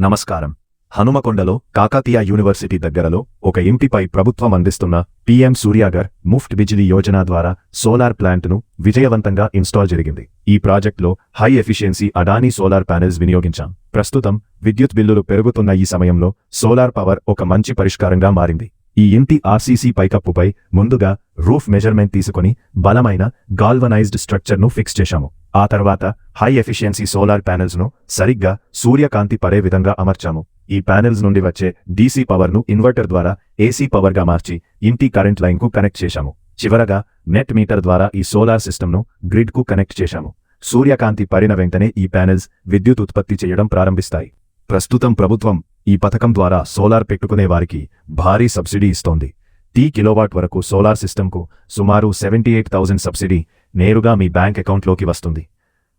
నమస్కారం. హనుమకొండలో కాకతీయ యూనివర్సిటీ దగ్గరలో ఒక ఇంటిపై ప్రభుత్వం అందిస్తున్న పీఎం సూర్యాగర్ ముఫ్ట్ బిజిలీ యోజన ద్వారా సోలార్ ప్లాంట్ను విజయవంతంగా ఇన్స్టాల్ జరిగింది. ఈ ప్రాజెక్టులో high efficiency Adani solar panels వినియోగించాం. ప్రస్తుతం విద్యుత్ బిల్లులు పెరుగుతున్న ఈ సమయంలో సోలార్ పవర్ ఒక మంచి పరిష్కారంగా మారింది. ఈ ఇంటి ఆర్సీసీ పైకప్పుపై ముందుగా రూఫ్ మెజర్మెంట్ తీసుకుని బలమైన గాల్వనైజ్డ్ స్ట్రక్చర్ను ఫిక్స్ చేశాము. ఆ తర్వాత హై ఎఫిషియన్సీ సోలార్ ప్యానెల్స్ను సరిగ్గా సూర్యకాంతి పడే విధంగా అమర్చాము. ఈ ప్యానెల్స్ నుండి వచ్చే డీసీ పవర్ను ఇన్వర్టర్ ద్వారా ఏసీ పవర్గా మార్చి ఇంటి కరెంట్ లైన్కు కనెక్ట్ చేశాము. చివరగా నెట్ మీటర్ ద్వారా ఈ సోలార్ సిస్టమ్ను గ్రిడ్కు కనెక్ట్ చేశాము. సూర్యకాంతి పడిన వెంటనే ఈ ప్యానెల్స్ విద్యుత్ ఉత్పత్తి చేయడం ప్రారంభిస్తాయి. ప్రస్తుతం ప్రభుత్వం ఈ పథకం ద్వారా సోలార్ పెట్టుకునే వారికి భారీ సబ్సిడీ ఇస్తోంది. 10 కిలోవాట్ వరకు సోలార్ సిస్టమ్కు సుమారు 78,000 సబ్సిడీ నేరుగా మీ బ్యాంక్ అకౌంట్లోకి వస్తుంది.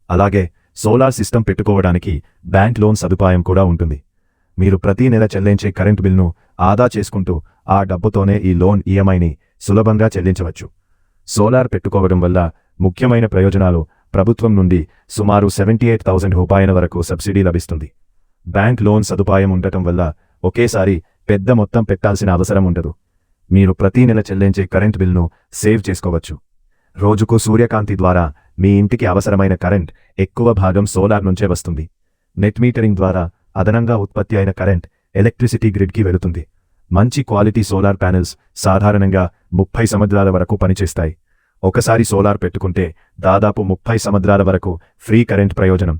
అలాగే సోలార్ సిస్టమ్ పెట్టుకోవడానికి బ్యాంక్ లోన్ సదుపాయం కూడా ఉంటుంది. మీరు ప్రతి నెల చెల్లించే కరెంటు బిల్ను ఆదా చేసుకుంటూ ఆ డబ్బుతోనే ఈ లోన్ ఈఎంఐని సులభంగా చెల్లించవచ్చు. సోలార్ పెట్టుకోవడం వల్ల ముఖ్యమైన ప్రయోజనాలు: ప్రభుత్వం నుండి సుమారు 78,000 రూపాయల వరకు సబ్సిడీ లభిస్తుంది. బ్యాంక్ లోన్ సదుపాయం ఉండటం వల్ల ఒకేసారి పెద్ద మొత్తం పెట్టాల్సిన అవసరం ఉండదు. మీరు ప్రతి నెల చెల్లించే కరెంట్ బిల్ను సేవ్ చేసుకోవచ్చు. రోజుకు సూర్యకాంతి ద్వారా మీ ఇంటికి అవసరమైన కరెంట్ ఎక్కువ భాగం సోలార్ నుంచే వస్తుంది. నెట్ మీటరింగ్ ద్వారా అదనంగా ఉత్పత్తి అయిన కరెంట్ ఎలక్ట్రిసిటీ గ్రిడ్కి వెళుతుంది. మంచి క్వాలిటీ సోలార్ ప్యానెల్స్ సాధారణంగా 30 సంవత్సరాల వరకు పనిచేస్తాయి. ఒకసారి సోలార్ పెట్టుకుంటే దాదాపు 30 సంవత్సరాల వరకు ఫ్రీ కరెంట్ ప్రయోజనం.